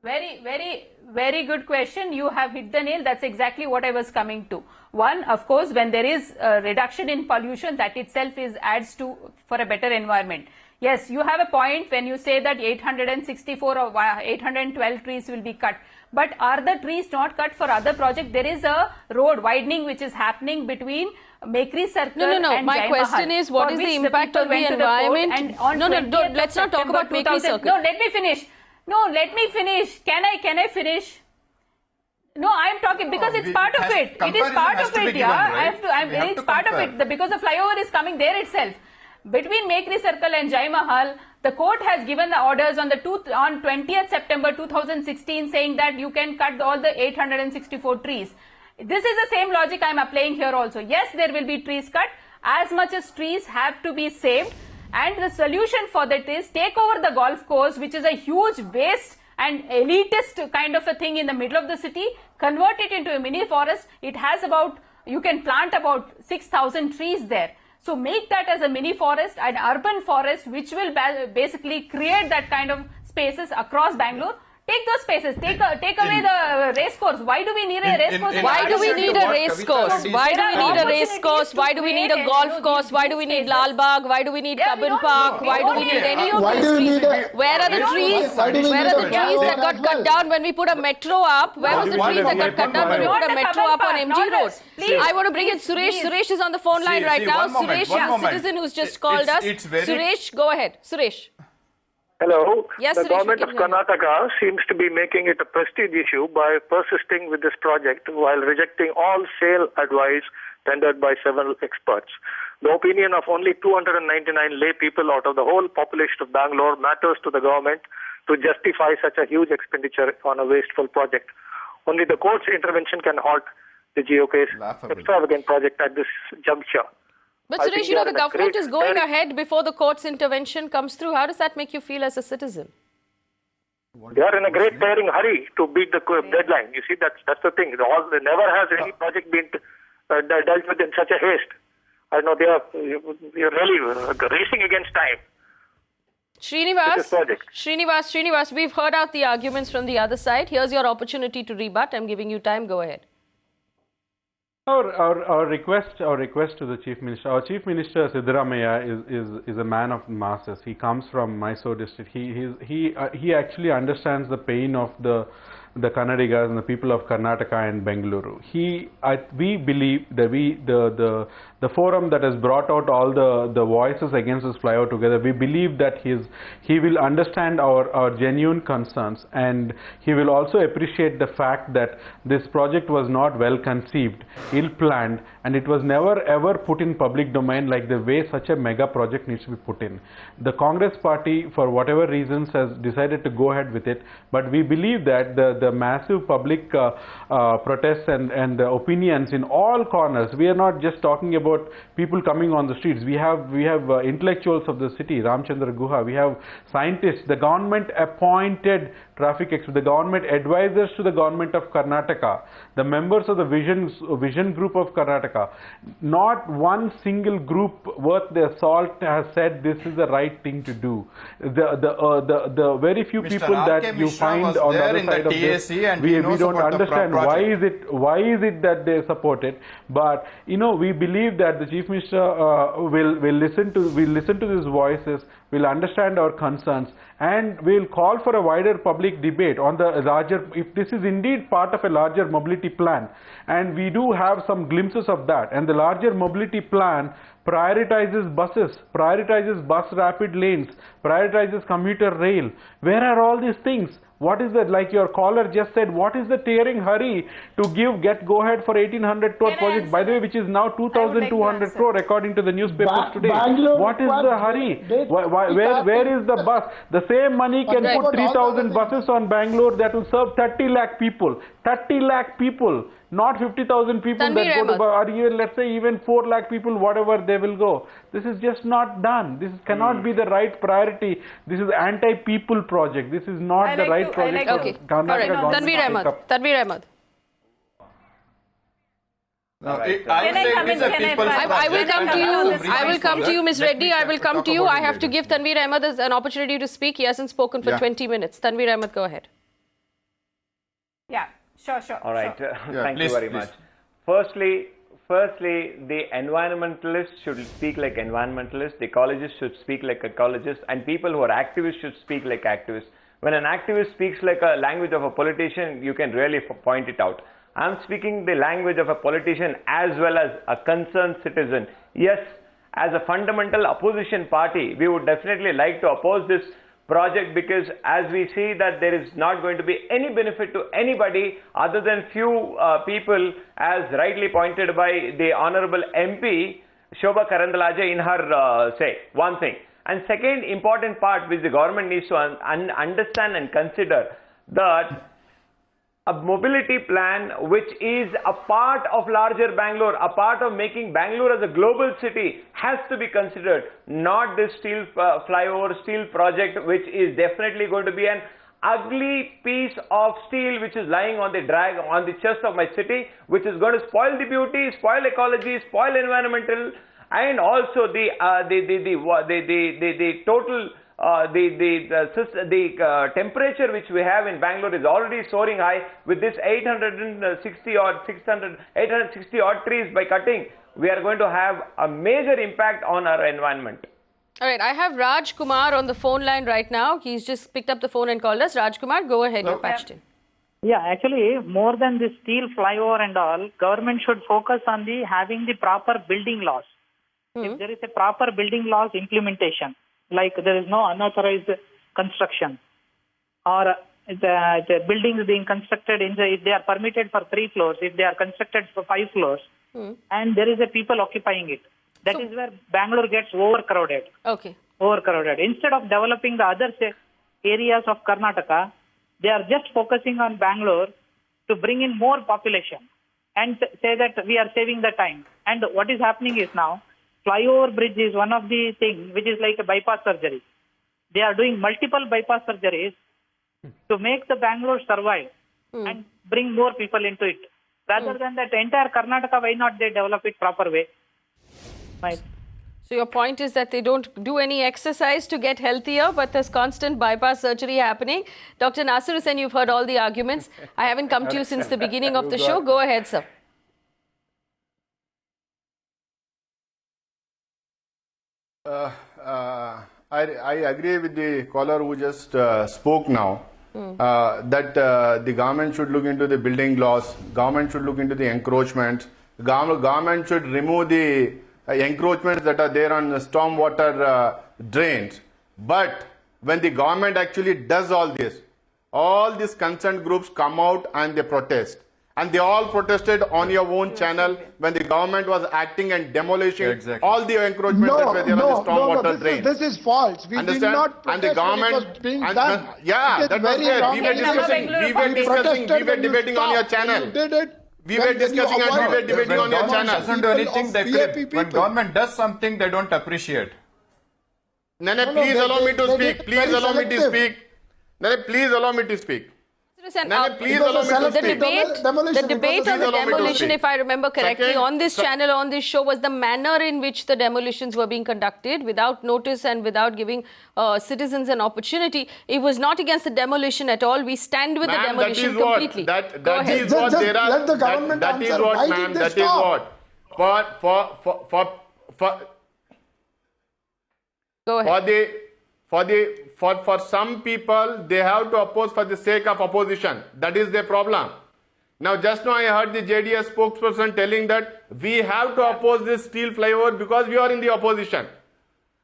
Speaker 11: Very good question. You have hit the nail. That's exactly what I was coming to. One, of course, when there is a reduction in pollution, that itself adds for a better environment. Yes, you have a point when you say that 864 or 812 trees will be cut. But are the trees not cut for other projects? There is a road widening which is happening between Makri Circle and Jai
Speaker 1: My question is, what is the impact on the environment? Let's not talk about Makri Circle.
Speaker 11: No, let me finish. Can I finish? No, I'm talking because it's part of it. It is part of it, It's part of it. Because the flyover is coming there itself. Between Makri Circle and Jai Mahal, The court has given the orders on 20th September 2016 saying that you can cut all the 864 trees. This is the same logic I am applying here also. Yes, there will be trees cut. As much as trees have to be saved, and the solution for that is take over the golf course, which is a huge waste and elitist kind of a thing in the middle of the city, convert it into a mini forest. It has about, you can plant about 6,000 trees there. So make that as a mini forest, an urban forest, which will basically create that kind of spaces across Bangalore. Take those spaces. Take away the race course. Why do we need a race course?
Speaker 1: Why do we need a race course? Why do we need a race course? Why do we need a golf course? Why do we need Lal Bagh? Why do we need Cubbon Park? Why do we need any of these trees? Where are the trees? Where are the trees that got cut down when we put a metro up? Where was the trees that got cut down when we put a metro up on MG Road? I want to bring in Suresh. Suresh is on the phone line right now. Suresh is a citizen who's just called us. Suresh, go ahead. Suresh.
Speaker 13: Hello.
Speaker 1: Yes,
Speaker 13: the
Speaker 1: Suresh,
Speaker 13: government of Karnataka seems to be making it a prestige issue by persisting with this project while rejecting all sale advice tendered by several experts. The opinion of only 299 lay people out of the whole population of Bangalore matters to the government to justify such a huge expenditure on a wasteful project. Only the court's intervention can halt the GOK's extravagant project at this juncture.
Speaker 1: But Suresh, the government is going ahead before the court's intervention comes through. How does that make you feel as a citizen?
Speaker 13: They are in a great tearing hurry to beat the deadline. You see, that's the thing. Never has any project been dealt with in such a haste. I know they are really racing against time.
Speaker 1: Srinivas, we've heard out the arguments from the other side. Here's your opportunity to rebut. I'm giving you time. Go ahead.
Speaker 7: Our request to the Chief Minister. Our Chief Minister Siddaramaiah is a man of masses. He comes from Mysore district. He actually understands the pain of the Kannadigas and the people of Karnataka and Bengaluru. We believe that the forum that has brought out all the voices against this flyover together, we believe that he will understand our genuine concerns, and he will also appreciate the fact that this project was not well conceived, ill planned, and it was never ever put in public domain like the way such a mega project needs to be put in. The Congress party, for whatever reasons, has decided to go ahead with it, but we believe that the massive public protests and the opinions in all corners, we are not just talking about people coming on the streets. We have intellectuals of the city, Ramchandra Guha, we have scientists, the government appointed traffic experts, the government advisors to the government of Karnataka, the members of the vision group of Karnataka. Not one single group worth their salt has said this is the right thing to do. The very few
Speaker 12: Mr.
Speaker 7: people that you find on the other side of this, we don't understand why is it that they support it. But we believe that the Chief Minister will listen to these voices, will understand our concerns, and will call for a wider public debate on the larger, if this is indeed part of a larger mobility plan, and we do have some glimpses of that, and the larger mobility plan prioritizes buses, prioritizes bus rapid lanes, prioritizes commuter rail. Where are all these things? What is that, like your caller just said, what is the tearing hurry to get go ahead for 1800 crore project, by the way, which is now 2200 crore according to the newspapers today? What is the hurry? Where is the bus? The same money can put 3000 buses on Bangalore that will serve 30 lakh people. 30 lakh people. Not 50,000 people
Speaker 1: Tanveer
Speaker 7: that go to,
Speaker 1: Ahmed.
Speaker 7: or even, let's say, even 4 lakh people, whatever they will go. This is just not done. This cannot be the right priority. This is anti-people project. This is not the right project.
Speaker 1: Okay, all right. Tanveer Ahmed. I will come to you. I will come to you, Ms. Reddy. I will come to you. I have to give Tanveer Ahmed an opportunity to speak. He hasn't spoken for 20 minutes. Tanveer Ahmed, go ahead.
Speaker 11: Yeah. Sure.
Speaker 9: All right. Thank you very much.
Speaker 13: Firstly,
Speaker 9: the environmentalists should speak like environmentalists, the ecologists should speak like ecologists, and people who are activists should speak like activists. When an activist speaks like a language of a politician, you can really point it out. I'm speaking the language of a politician as well as a concerned citizen. Yes, as a fundamental opposition party, we would definitely like to oppose this project, because as we see that there is not going to be any benefit to anybody other than few people, as rightly pointed by the Honorable MP Shobha Karandalaje in her say. One thing, And second important part which the government needs to understand and consider, that a mobility plan which is a part of larger Bangalore, a part of making Bangalore as a global city, has to be considered, not this steel flyover steel project, which is definitely going to be an ugly piece of steel which is lying on the chest of my city, which is going to spoil the beauty, spoil ecology, spoil environmental, and also the total the temperature which we have in Bangalore is already soaring high. With this 860 odd trees by cutting, we are going to have a major impact on our environment.
Speaker 1: All right, I have Raj Kumar on the phone line right now. He's just picked up the phone and called us. Raj Kumar, go ahead, you're patched in.
Speaker 14: Yeah, actually, more than the steel flyover and all, government should focus on having the proper building laws. If there is a proper building laws implementation, like there is no unauthorized construction, or the buildings being constructed if they are permitted for 3 floors, if they are constructed for 5 floors, and there is a people occupying it. That is where Bangalore gets overcrowded.
Speaker 1: Okay.
Speaker 14: Overcrowded. Instead of developing the other areas of Karnataka, they are just focusing on Bangalore to bring in more population and say that we are saving the time. And what is happening is now, flyover bridge is one of the things which is like a bypass surgery. They are doing multiple bypass surgeries to make the Bangalore survive and bring more people into it. Rather than that entire Karnataka, why not they develop it proper way? Right.
Speaker 1: So your point is that they don't do any exercise to get healthier, but there's constant bypass surgery happening. Dr. Naseer Hussain, you've heard all the arguments. I haven't come to you since the beginning of the show. Go ahead, sir.
Speaker 8: I agree with the caller who just spoke now, that the government should look into the building laws, government should look into the encroachments, government should remove the encroachments that are there on the stormwater drains. But when the government actually does all these concerned groups come out and they protest. And they all protested on your own channel when the government was acting and demolishing all the encroachments that were there on the stormwater drains.
Speaker 10: This is false. We did not protest
Speaker 8: and the government
Speaker 10: when it was being done.
Speaker 8: Yeah, that was there. We were debating on your channel.
Speaker 10: You did it.
Speaker 8: We were discussing and we were debating on your channel.
Speaker 12: Doesn't do anything, when government does something, they don't appreciate.
Speaker 8: Nene, please allow me to speak. Please allow me to speak. Nene, please allow me to speak.
Speaker 1: The debate on the demolition, if I remember correctly, on this channel, on this show, was the manner in which the demolitions were being conducted without notice and without giving citizens an opportunity. It was not against the demolition at all. We stand with the demolition completely.
Speaker 8: That is what there are.
Speaker 10: Let the government
Speaker 8: that is
Speaker 10: answer.
Speaker 8: what, ma'am. That is what.
Speaker 1: Go ahead.
Speaker 8: For some people, they have to oppose for the sake of opposition. That is their problem. Now, just now I heard the JDS spokesperson telling that we have to oppose this steel flyover because we are in the opposition.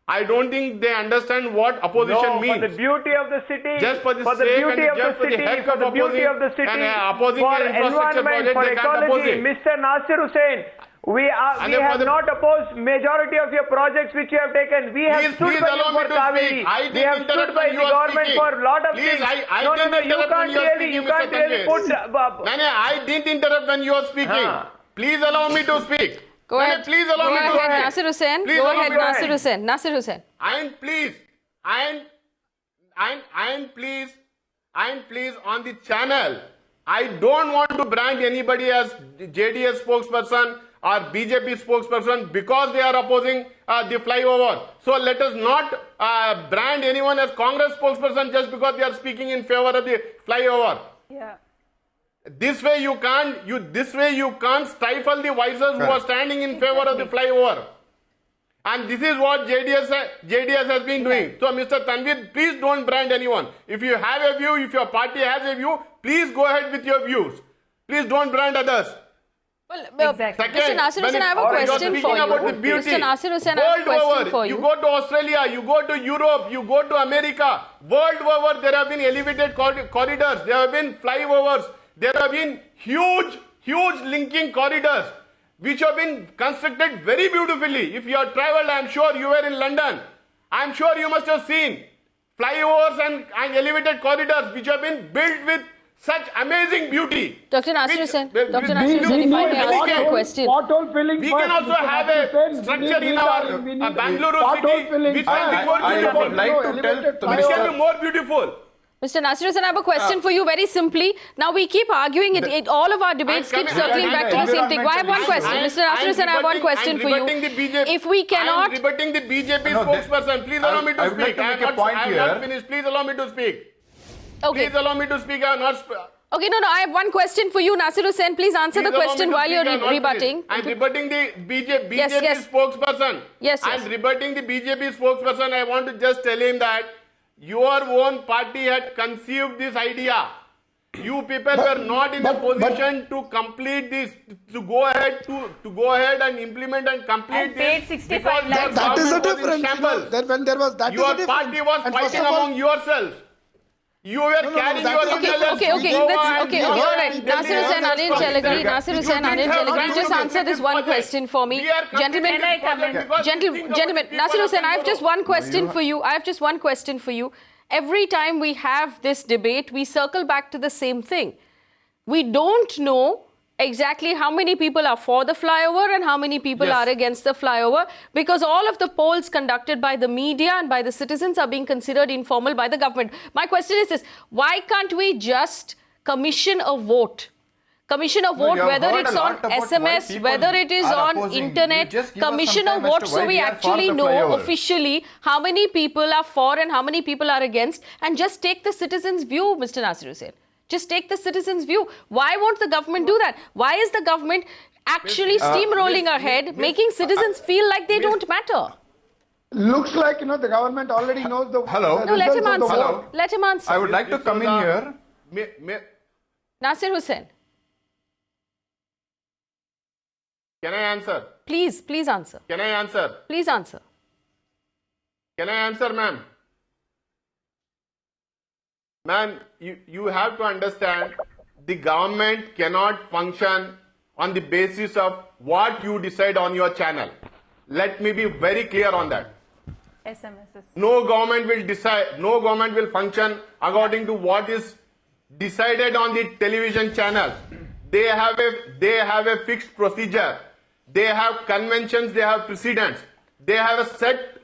Speaker 8: I don't think they understand what opposition means.
Speaker 9: For the beauty of the city,
Speaker 8: just for the
Speaker 9: beauty of the city, for the beauty of the city,
Speaker 8: for
Speaker 9: environment, for ecology, Mr. Naseer Hussain, we have not opposed majority of your projects which you have taken. We have stood by you for Kaveri. We have stood by the government for a lot of things. No, you can't really put...
Speaker 8: I didn't interrupt when you were speaking. Please allow me to speak.
Speaker 1: Go ahead.
Speaker 8: Please allow me to speak.
Speaker 1: Naseer Hussain. Go ahead, Naseer Hussain. Naseer Hussain.
Speaker 8: And please on the channel, I don't want to brand anybody as JDS spokesperson or BJP spokesperson because they are opposing the flyover. So let us not brand anyone as Congress spokesperson just because they are speaking in favor of the flyover.
Speaker 11: Yeah.
Speaker 8: This way you can't stifle the voices who are standing in favor of the flyover. And this is what JDS has been doing. So Mr. Tanveer, please don't brand anyone. If you have a view, if your party has a view, please go ahead with your views. Please don't brand others.
Speaker 1: Well, exactly. Mr. Naseer Hussain, I have a question for you. Mr. Naseer Hussain, I have a question for you.
Speaker 8: You go to Australia, you go to Europe, you go to America. World over, there have been elevated corridors, there have been flyovers, there have been huge linking corridors which have been constructed very beautifully. If you have traveled, I am sure you were in London. I'm sure you must have seen flyovers and elevated corridors which have been built with such amazing beauty.
Speaker 1: Dr. Naseer Hussain, Dr. Naseer Hussain, if I may ask you a question.
Speaker 8: We can also have a structure in our Bengaluru city which can be more beautiful.
Speaker 12: I would like to tell
Speaker 8: Which can be more beautiful.
Speaker 1: Mr. Naseer Hussain, I have a question for you very simply. Now we keep arguing it. All of our debates keep circling back to the same thing. I have one question. Mr. Naseer Hussain, I have one question for you. If we cannot...
Speaker 8: I am rebutting the BJP spokesperson. Please allow me to speak. I have not finished. Please allow me to speak.
Speaker 1: Okay.
Speaker 8: Please allow me to speak. I have not...
Speaker 1: Okay, no, I have one question for you, Naseer Hussain. Please answer the question while you're rebutting.
Speaker 8: I'm rebutting the BJP
Speaker 1: Yes.
Speaker 8: spokesperson.
Speaker 1: Yes.
Speaker 8: I'm rebutting the BJP spokesperson. I want to just tell him that your own party had conceived this idea. You people were not in a position to complete this, to go ahead and implement and complete
Speaker 11: paid
Speaker 8: this.
Speaker 11: 65 lakhs.
Speaker 15: That is the difference.
Speaker 8: When there was your party was fighting among yourselves. You were carrying your MLAs
Speaker 1: Okay, all right. Naseer Hussain, Anil Chalageri, just answer this one question for me. Gentlemen, Naseer Hussain, I have just one question for you. Every time we have this debate, we circle back to the same thing. We don't know exactly how many people are for the flyover and how many people are against the flyover, because all of the polls conducted by the media and by the citizens are being considered informal by the government. My question is this: why can't we just commission a vote? Whether it's on SMS, whether it is on internet, commission a vote so we actually know officially how many people are for and how many people are against, and just take the citizens' view, Mr. Naseer Hussain. Just take the citizens' view. Why won't the government do that? Why is the government actually steamrolling ahead, making citizens feel like they don't matter?
Speaker 10: Looks like, the government already knows the...
Speaker 12: Hello?
Speaker 1: No, let him answer. Let him answer.
Speaker 12: I would like to come in here.
Speaker 1: Naseer Hussain.
Speaker 8: Can I answer?
Speaker 1: Please answer.
Speaker 8: Can I answer?
Speaker 1: Please answer.
Speaker 8: Can I answer, ma'am? Ma'am, you have to understand, the government cannot function on the basis of what you decide on your channel. Let me be very clear on that.
Speaker 11: SMSs.
Speaker 8: No government will function according to what is decided on the television channels. They have a fixed procedure. They have conventions, they have precedents. They have a set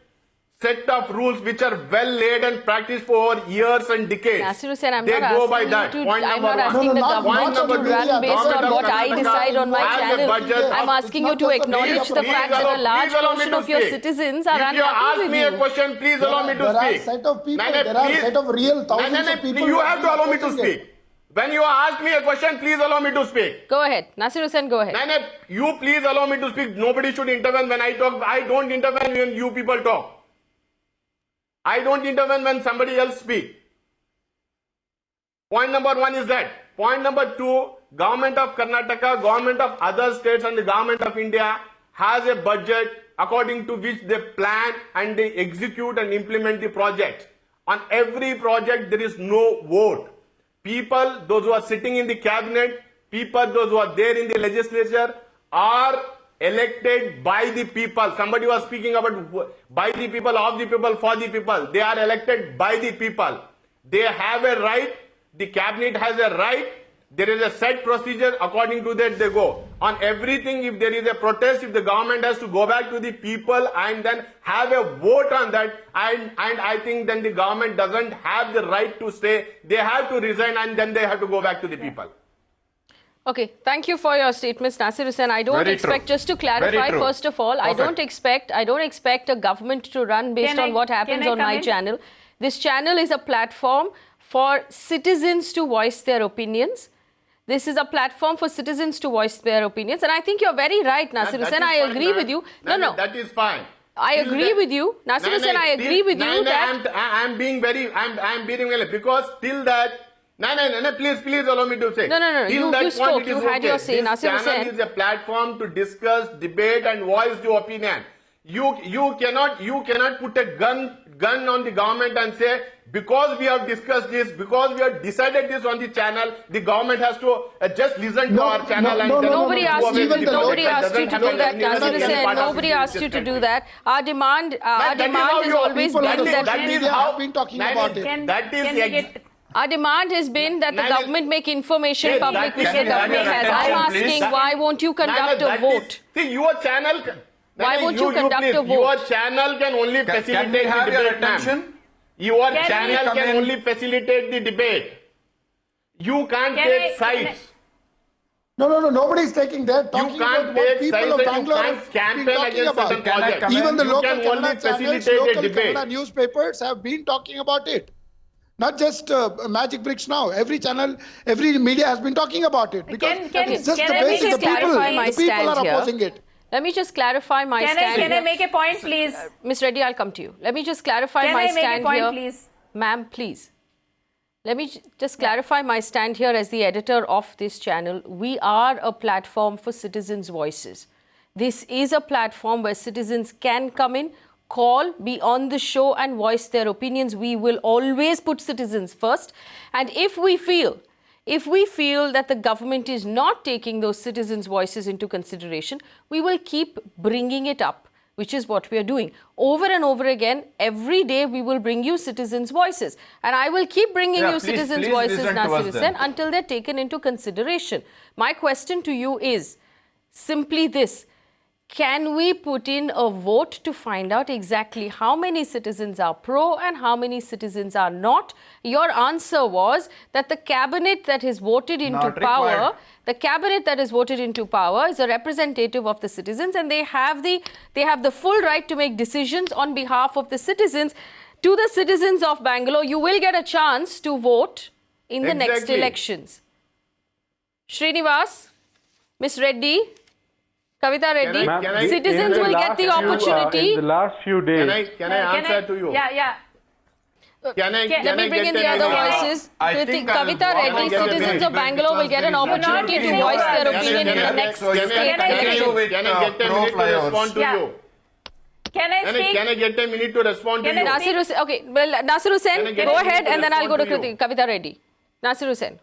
Speaker 8: of rules which are well laid and practiced for years and decades.
Speaker 1: Naseer Hussain, I'm
Speaker 8: they
Speaker 1: not
Speaker 8: go
Speaker 1: asking
Speaker 8: by
Speaker 1: you
Speaker 8: that.
Speaker 1: to.
Speaker 8: Point
Speaker 1: I'm
Speaker 8: number
Speaker 1: not asking
Speaker 8: one.
Speaker 1: the
Speaker 8: Point
Speaker 1: government to
Speaker 8: number
Speaker 1: run
Speaker 8: two,
Speaker 1: based on what I
Speaker 8: Karnataka
Speaker 1: decide on my
Speaker 8: has a
Speaker 1: channel.
Speaker 8: budget.
Speaker 1: I'm asking you to acknowledge the fact that a large portion of your citizens are unhappy with you.
Speaker 8: If you ask me a question, please allow me to speak.
Speaker 15: There are set of people, there are set of real thousands of people.
Speaker 8: You have to allow me to speak. When you ask me a question, please allow me to speak.
Speaker 1: Go ahead. Naseer Hussain, go ahead.
Speaker 8: You please allow me to speak. Nobody should intervene when I talk. I don't intervene when you people talk. I don't intervene when somebody else speaks. Point number one is that. Point number two, government of Karnataka, government of other states and the government of India has a budget according to which they plan and they execute and implement the project. On every project there is no vote. People, those who are sitting in the cabinet, people, those who are there in the legislature are elected by the people. Somebody was speaking about by the people, of the people, for the people. They are elected by the people. They have a right. The cabinet has a right. There is a set procedure. According to that, they go. On everything, if there is a protest, if the government has to go back to the people and then have a vote on that, and I think then the government doesn't have the right to stay. They have to resign and then they have to go back to the people.
Speaker 1: Okay, thank you for your statements, Naseer Hussain. I don't expect, just to clarify, first of all, I don't expect a government to run based on what happens on my channel. This channel is a platform for citizens to voice their opinions. This is a platform for citizens to voice their opinions. And I think you're very right, Naseer Hussain. I agree with you. No.
Speaker 8: That is fine.
Speaker 1: I agree with you. Naseer Hussain, I agree with you that...
Speaker 8: I'm being very, because till that... No, please allow me to say.
Speaker 1: No. You spoke. You had your say, Naseer Hussain.
Speaker 8: This channel is a platform to discuss, debate and voice your opinion. You cannot put a gun on the government and say, because we have discussed this, because we have decided this on the channel, the government has to just listen to our channel.
Speaker 1: Nobody asked you to do that, Naseer Hussain. Nobody asked you to do that. Our demand has always been our demand has been that the government make information public, which the government has. I'm asking, why won't you conduct a vote?
Speaker 8: See, your channel.
Speaker 1: Why won't you conduct a vote?
Speaker 8: Your channel can only facilitate the debate, ma'am. Your channel can only facilitate the debate. You can't take sides.
Speaker 15: No, nobody is taking that.
Speaker 8: You can't take sides and you can't campaign against certain projects.
Speaker 15: Even the local
Speaker 8: Kannada channels,
Speaker 15: local Kannada newspapers have been talking about it. Not just Magicbricks Now. Every channel, every media has been talking about it. Because it's just the basic, the people are opposing it.
Speaker 1: Let me just clarify my stand.
Speaker 11: Can I make a point, please?
Speaker 1: Ms. Reddy, I'll come to you. Let me just clarify my stand here.
Speaker 11: Can I make a point, please?
Speaker 1: Ma'am, please. Let me just clarify my stand here as the editor of this channel. We are a platform for citizens' voices. This is a platform where citizens can come in, call, be on the show and voice their opinions. We will always put citizens first. And if we feel that the government is not taking those citizens' voices into consideration, we will keep bringing it up, which is what we are doing. Over and over again, every day we will bring you citizens' voices. And I will keep bringing you citizens' voices, Naseer Hussain, until they're taken into consideration. My question to you is simply this. Can we put in a vote to find out exactly how many citizens are pro and how many citizens are not? Your answer was that the cabinet that is voted into power, is a representative of the citizens, and they have the full right to make decisions on behalf of the citizens. To the citizens of Bangalore, you will get a chance to vote in the next elections. Srinivas, Ms. Reddy, Kavitha Reddy, citizens will get the opportunity.
Speaker 7: In the last few days.
Speaker 8: Can I answer to you?
Speaker 11: Yeah.
Speaker 1: Let me bring in the other voices. Kavitha Reddy, citizens of Bangalore will get an opportunity to voice their opinion in the next state election.
Speaker 8: Can I get a minute to respond to you?
Speaker 11: Can I
Speaker 8: get a minute to respond to you?
Speaker 1: Naseer Hussain, okay, well, Naseer Hussain, go ahead and then I'll go to Kavitha Reddy. Naseer Hussain.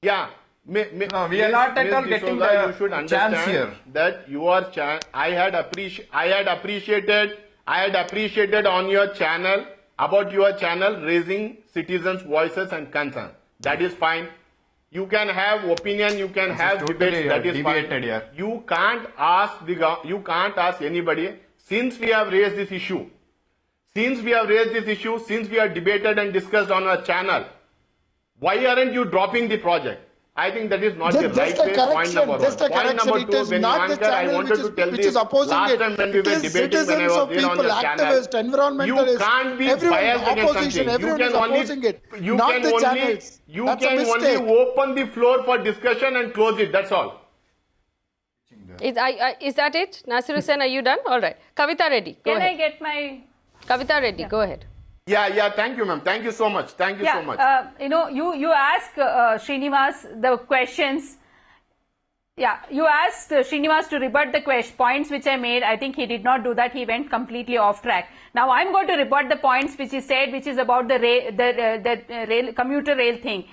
Speaker 12: Yeah. No, we are not at all getting the chance here.
Speaker 8: That your I had appreciated on your channel, about your channel, raising citizens' voices and concerns. That is fine. You can have opinion, you can have debates. That is fine. You can't ask anybody. Since we have raised this issue, since we have debated and discussed on our channel, why aren't you dropping the project? I think that is not the right way. Point number one. Point number two, when I wanted to tell this last time when we were debating, when I was there on your channel, you can't be biased against something. You can only open the floor for discussion and close it. That's all.
Speaker 1: Is that it? Naseer Hussain, are you done? All right. Kavitha Reddy, go ahead.
Speaker 11: Can I get my...
Speaker 1: Kavitha Reddy, go ahead.
Speaker 8: Yeah, thank you, ma'am. Thank you so much. Thank you so much.
Speaker 11: You ask Srinivas the questions. Yeah, you asked Srinivas to rebut the points which I made. I think he did not do that. He went completely off track. Now I'm going to rebut the points which he said, which is about the commuter rail thing.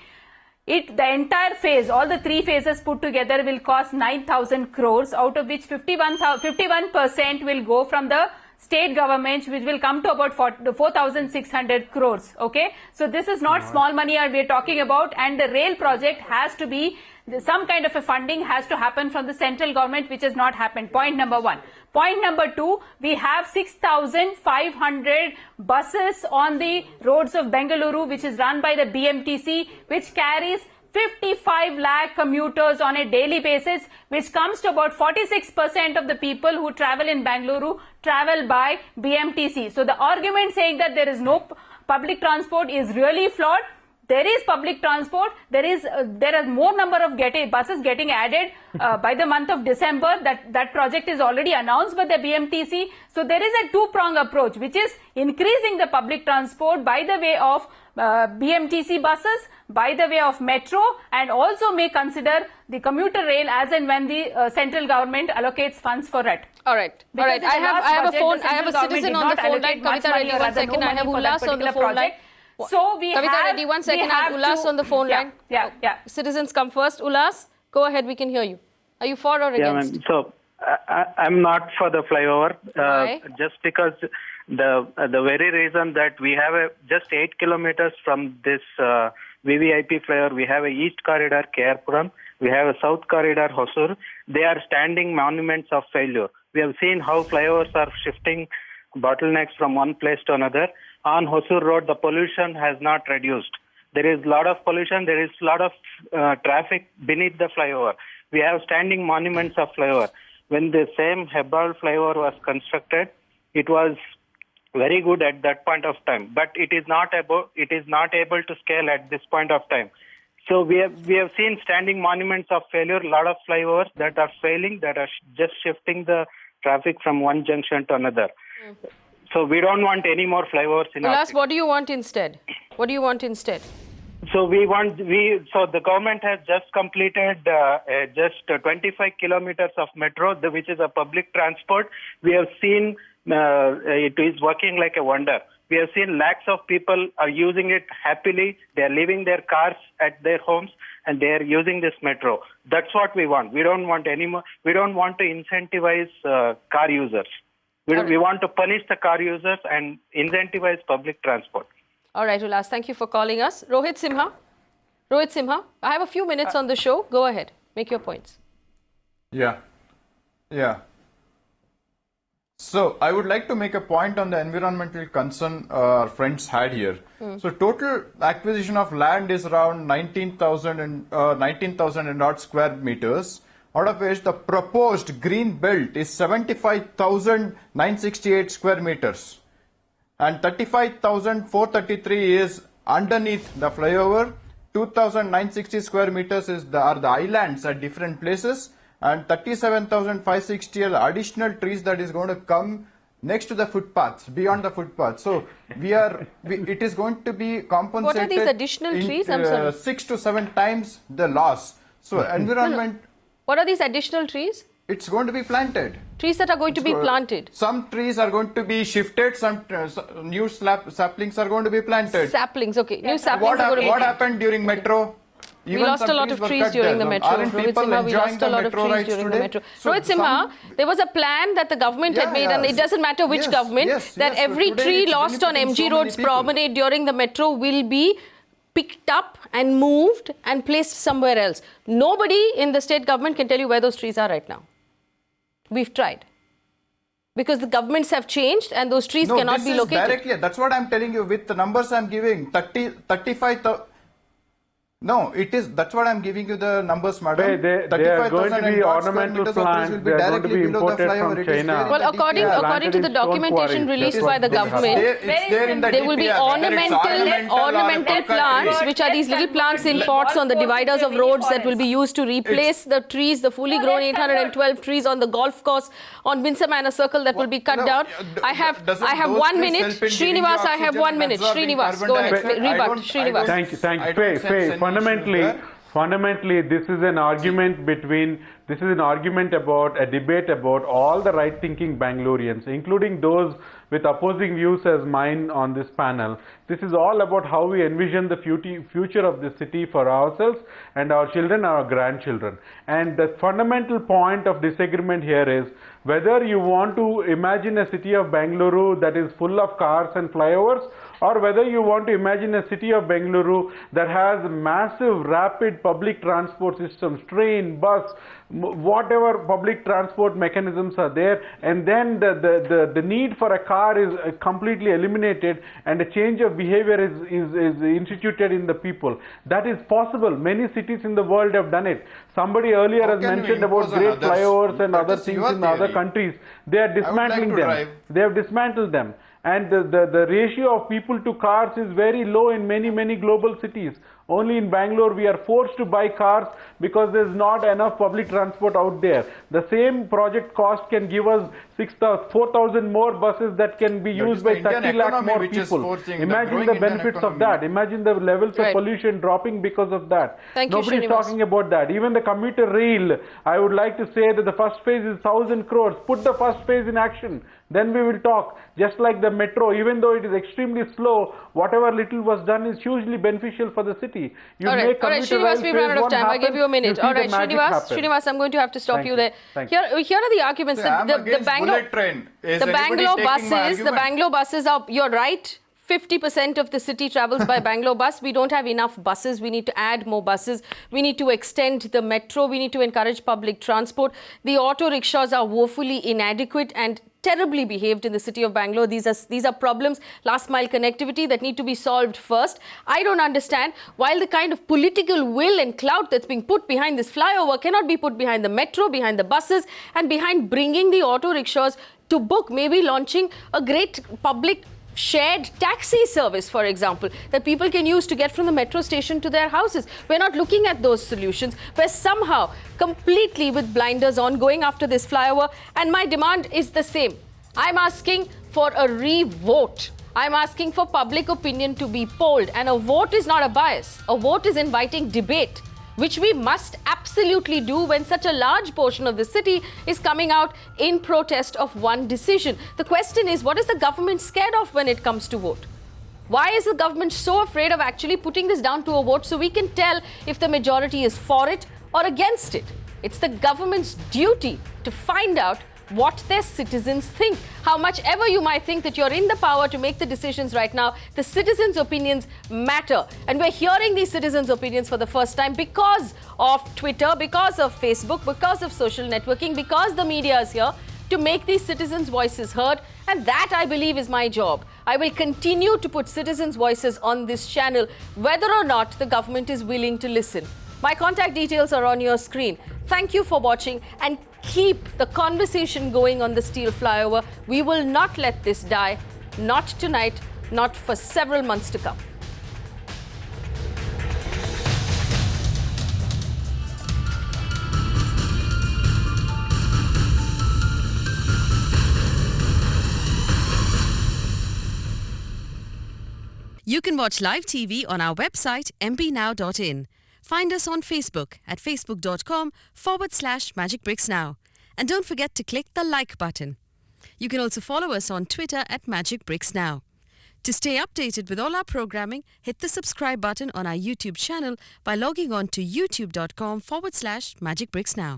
Speaker 11: The entire phase, all the three phases put together will cost 9,000 crores, out of which 51% will go from the state government, which will come to about 4,600 crores. Okay, so this is not small money we are talking about, and the rail project has to be, some kind of a funding has to happen from the central government, which has not happened. Point number one. Point number two, we have 6,500 buses on the roads of Bengaluru, which is run by the BMTC, which carries 55 lakh commuters on a daily basis, which comes to about 46% of the people who travel in Bengaluru travel by BMTC. So the argument saying that there is no public transport is really flawed. There is public transport. There are more number of buses getting added by the month of December. That project is already announced by the BMTC. So there is a two-prong approach, which is increasing the public transport by the way of BMTC buses, by the way of metro, and also may consider the commuter rail as and when the central government allocates funds for it.
Speaker 1: All right.
Speaker 11: Because
Speaker 1: I have a citizen on the phone line. Kavitha Reddy, 1 second. I have Ullas on the phone line.
Speaker 11: So we
Speaker 1: Kavitha
Speaker 11: have,
Speaker 1: Reddy, 1 second. I have Ullas on the phone line.
Speaker 11: Yeah.
Speaker 1: Citizens come first. Ullas, go ahead. We can hear you. Are you for or against?
Speaker 16: Yeah, so I'm not for the flyover.
Speaker 1: Why?
Speaker 16: Just because the very reason that we have just 8 kilometers from this VVIP flyover, we have a East Corridor, Kerpuram. We have a South Corridor, Hosur. They are standing monuments of failure. We have seen how flyovers are shifting bottlenecks from one place to another. On Hosur Road, the pollution has not reduced. There is a lot of pollution. There is a lot of traffic beneath the flyover. We have standing monuments of flyover. When the same Hebbal flyover was constructed, it was very good at that point of time. But it is not able to scale at this point of time. So we have seen standing monuments of failure. A lot of flyovers that are failing, that are just shifting the traffic from one junction to another. So we don't want any more flyovers in our city.
Speaker 1: What do you want instead? What do you want instead?
Speaker 16: So so the government has just completed just 25 kilometers of metro, which is a public transport. We have seen it is working like a wonder. We have seen lakhs of people are using it happily. They are leaving their cars at their homes and they are using this metro. That's what we want. We don't want any more. We don't want to incentivize car users. We want to punish the car users and incentivize public transport.
Speaker 1: All right, Ullas, thank you for calling us. Rohith Simha, I have a few minutes on the show. Go ahead, make your points.
Speaker 12: Yeah. So I would like to make a point on the environmental concern our friends had here. So total acquisition of land is around 19,000 and odd square meters, out of which the proposed green belt is 75,968 square meters. And 35,433 is underneath the flyover. 2,960 square meters are the islands at different places, and 37,560 are additional trees that is going to come next to the footpaths, beyond the footpath. So it is going to be compensated.
Speaker 1: What are these additional trees? I'm sorry.
Speaker 12: 6 to 7 times the loss. So environment.
Speaker 1: What are these additional trees?
Speaker 12: It's going to be planted.
Speaker 1: Trees that are going to be planted.
Speaker 12: Some trees are going to be shifted. Some new saplings are going to be planted.
Speaker 1: Saplings, okay. New saplings are going to be
Speaker 12: What happened during metro?
Speaker 1: We lost a lot of trees during the metro. Rohith Simha, we lost a lot of trees during the metro. Rohith Simha, there was a plan that the government had made, and it doesn't matter which government, that every tree lost on MG Road's promenade during the metro will be picked up and moved and placed somewhere else. Nobody in the state government can tell you where those trees are right now. We've tried. Because the governments have changed and those trees cannot be located.
Speaker 12: Directly, that's what I'm telling you with the numbers I'm giving. 35,000. No, it is. That's what I'm giving you the numbers, madam.
Speaker 7: They are going to be ornamental plants. They are going to be imported from China.
Speaker 1: Well, according to the documentation released by the government, there will be ornamental plants, which are these little plants in pots on the dividers of roads that will be used to replace the trees, the fully grown 812 trees on the golf course on Windsor Manor Circle that will be cut down. I have 1 minute. Srinivas, I have 1 minute. Srinivas, go ahead. Rebut. Srinivas.
Speaker 7: Thank you. Fundamentally, this is an argument about a debate about all the right-thinking Bangaloreans, including those with opposing views as mine on this panel. This is all about how we envision the future of the city for ourselves and our children, our grandchildren. And the fundamental point of disagreement here is whether you want to imagine a city of Bengaluru that is full of cars and flyovers, or whether you want to imagine a city of Bengaluru that has massive rapid public transport systems, train, bus, whatever public transport mechanisms are there, and then the need for a car is completely eliminated and a change of behavior is instituted in the people. That is possible. Many cities in the world have done it. Somebody earlier has mentioned about great flyovers and other things in other countries. They are dismantling them. They have dismantled them. And the ratio of people to cars is very low in many global cities. Only in Bangalore we are forced to buy cars because there's not enough public transport out there. The same project cost can give us 4,000 more buses that can be used by 30 lakh more people. Imagine the benefits of that. Imagine the levels of pollution dropping because of that. Nobody's talking about that. Even the commuter rail, I would like to say that the first phase is 1,000 crores. Put the first phase in action. Then we will talk. Just like the metro, even though it is extremely slow, whatever little was done is hugely beneficial for the city. You
Speaker 1: all right, Srinivas, we've run out of time. I give you a minute. All right, Srinivas, I'm going to have to stop you there. Here are the arguments. The Bangalore buses are, you're right, 50% of the city travels by Bangalore bus. We don't have enough buses. We need to add more buses. We need to extend the metro. We need to encourage public transport. The auto rickshaws are woefully inadequate and terribly behaved in the city of Bangalore. These are problems, last mile connectivity, that need to be solved first. I don't understand why the kind of political will and clout that's being put behind this flyover cannot be put behind the metro, behind the buses, and behind bringing the auto rickshaws to book, maybe launching a great public shared taxi service, for example, that people can use to get from the metro station to their houses. We're not looking at those solutions. We're somehow completely with blinders on going after this flyover. And my demand is the same. I'm asking for a re-vote. I'm asking for public opinion to be polled. And a vote is not a bias. A vote is inviting debate, which we must absolutely do when such a large portion of the city is coming out in protest of one decision. The question is, what is the government scared of when it comes to vote? Why is the government so afraid of actually putting this down to a vote so we can tell if the majority is for it or against it? It's the government's duty to find out what their citizens think. How much ever you might think that you're in the power to make the decisions right now, the citizens' opinions matter. And we're hearing these citizens' opinions for the first time because of Twitter, because of Facebook, because of social networking, because the media is here to make these citizens' voices heard. And that, I believe, is my job. I will continue to put citizens' voices on this channel, whether or not the government is willing to listen. My contact details are on your screen. Thank you for watching, and keep the conversation going on the steel flyover. We will not let this die. Not tonight, not for several months to come.
Speaker 17: You can watch live TV on our website mpnow.in. Find us on Facebook at facebook.com/Magicbricks Now. And don't forget to click the like button. You can also follow us on Twitter at Magicbricks Now. To stay updated with all our programming, hit the subscribe button on our YouTube channel by logging on to youtube.com/Magicbricks Now.